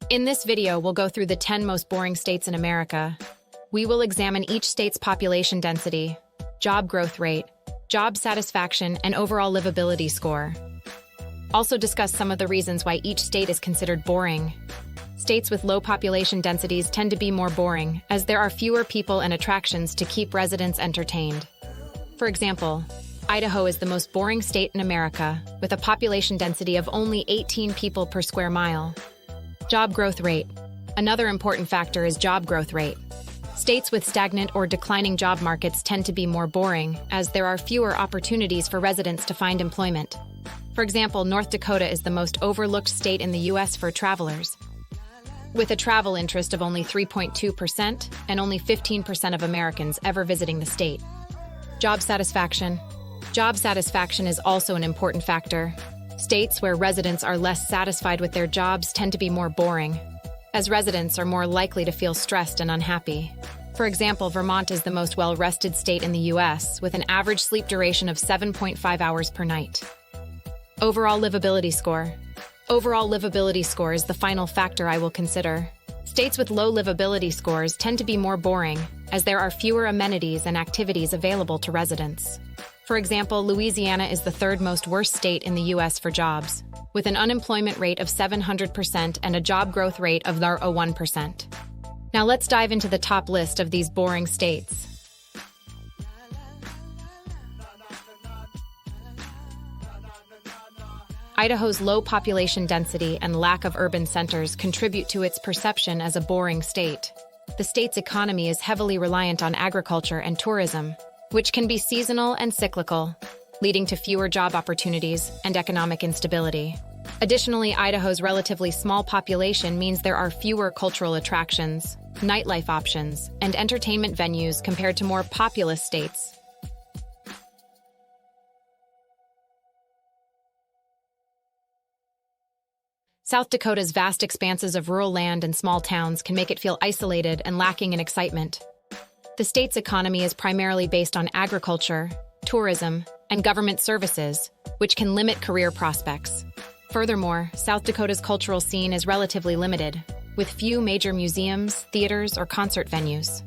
In this video, we'll go through the 10 most boring states in America. We will examine each state's population density, job growth rate, job satisfaction, and overall livability score. Also discuss some of the reasons why each state is considered boring. States with low population densities tend to be more boring, as there are fewer people and attractions to keep residents entertained. For example, Idaho is the most boring state in America, with a population density of only 18 people per square mile. Job growth rate. Another important factor is job growth rate. States with stagnant or declining job markets tend to be more boring, as there are fewer opportunities for residents to find employment. For example, North Dakota is the most overlooked state in the U.S. for travelers, with a travel interest of only 3.2% and only 15% of Americans ever visiting the state. Job satisfaction. Job satisfaction is also an important factor. States where residents are less satisfied with their jobs tend to be more boring, as residents are more likely to feel stressed and unhappy. For example, Vermont is the most well-rested state in the U.S., with an average sleep duration of 7.5 hours per night. Overall livability score. Overall livability score is the final factor I will consider. States with low livability scores tend to be more boring, as there are fewer amenities and activities available to residents. For example, Louisiana is the third most worst state in the U.S. for jobs, with an unemployment rate of 700% and a job growth rate of 1%. Now let's dive into the top list of these boring states. Idaho's low population density and lack of urban centers contribute to its perception as a boring state. The state's economy is heavily reliant on agriculture and tourism, which can be seasonal and cyclical, leading to fewer job opportunities and economic instability. Additionally, Idaho's relatively small population means there are fewer cultural attractions, nightlife options, and entertainment venues compared to more populous states. South Dakota's vast expanses of rural land and small towns can make it feel isolated and lacking in excitement. The state's economy is primarily based on agriculture, tourism, and government services, which can limit career prospects. Furthermore, South Dakota's cultural scene is relatively limited, with few major museums, theaters, or concert venues.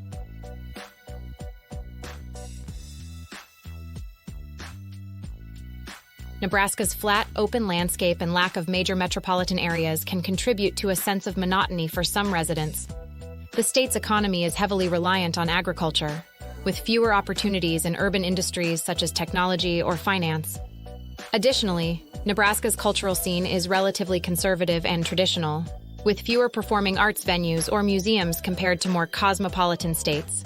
Nebraska's flat, open landscape and lack of major metropolitan areas can contribute to a sense of monotony for some residents. The state's economy is heavily reliant on agriculture, with fewer opportunities in urban industries such as technology or finance. Additionally, Nebraska's cultural scene is relatively conservative and traditional, with fewer performing arts venues or museums compared to more cosmopolitan states.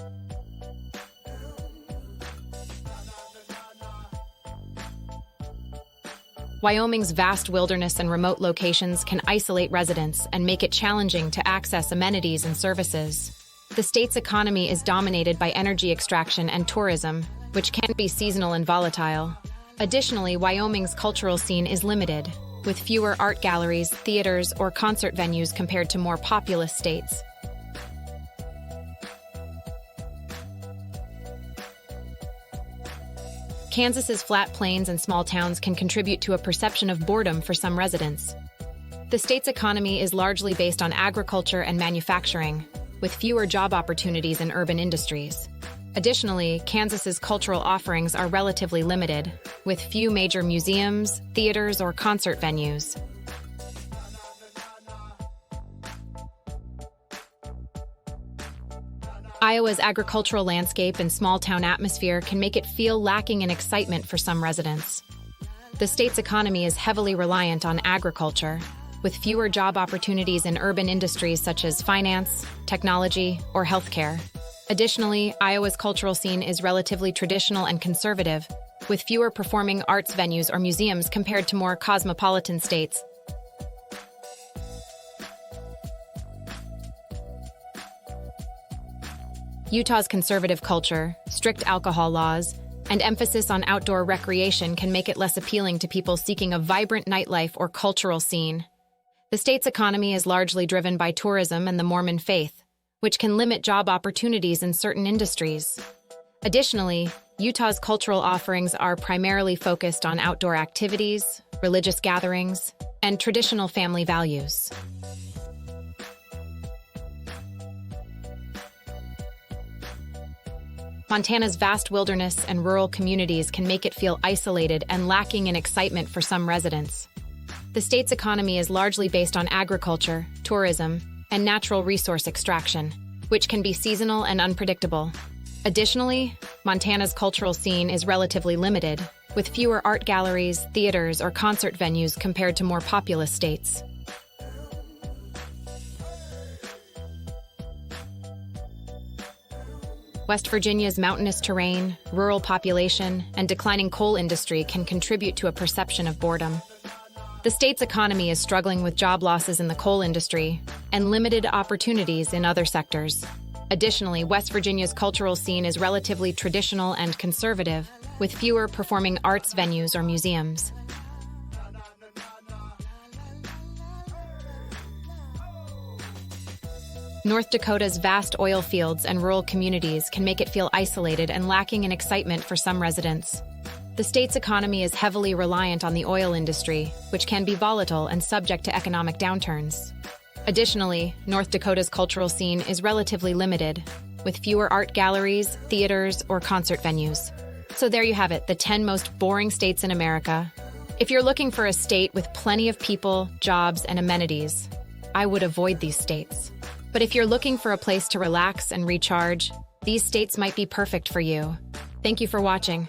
Wyoming's vast wilderness and remote locations can isolate residents and make it challenging to access amenities and services. The state's economy is dominated by energy extraction and tourism, which can be seasonal and volatile. Additionally, Wyoming's cultural scene is limited, with fewer art galleries, theaters, or concert venues compared to more populous states. Kansas's flat plains and small towns can contribute to a perception of boredom for some residents. The state's economy is largely based on agriculture and manufacturing, with fewer job opportunities in urban industries. Additionally, Kansas's cultural offerings are relatively limited, with few major museums, theaters, or concert venues. Iowa's agricultural landscape and small-town atmosphere can make it feel lacking in excitement for some residents. The state's economy is heavily reliant on agriculture, with fewer job opportunities in urban industries such as finance, technology, or healthcare. Additionally, Iowa's cultural scene is relatively traditional and conservative, with fewer performing arts venues or museums compared to more cosmopolitan states. Utah's conservative culture, strict alcohol laws, and emphasis on outdoor recreation can make it less appealing to people seeking a vibrant nightlife or cultural scene. The state's economy is largely driven by tourism and the Mormon faith, which can limit job opportunities in certain industries. Additionally, Utah's cultural offerings are primarily focused on outdoor activities, religious gatherings, and traditional family values. Montana's vast wilderness and rural communities can make it feel isolated and lacking in excitement for some residents. The state's economy is largely based on agriculture, tourism, and natural resource extraction, which can be seasonal and unpredictable. Additionally, Montana's cultural scene is relatively limited, with fewer art galleries, theaters, or concert venues compared to more populous states. West Virginia's mountainous terrain, rural population, and declining coal industry can contribute to a perception of boredom. The state's economy is struggling with job losses in the coal industry and limited opportunities in other sectors. Additionally, West Virginia's cultural scene is relatively traditional and conservative, with fewer performing arts venues or museums. North Dakota's vast oil fields and rural communities can make it feel isolated and lacking in excitement for some residents. The state's economy is heavily reliant on the oil industry, which can be volatile and subject to economic downturns. Additionally, North Dakota's cultural scene is relatively limited, with fewer art galleries, theaters, or concert venues. So there you have it, the 10 most boring states in America. If you're looking for a state with plenty of people, jobs, and amenities, I would avoid these states. But if you're looking for a place to relax and recharge, these states might be perfect for you. Thank you for watching.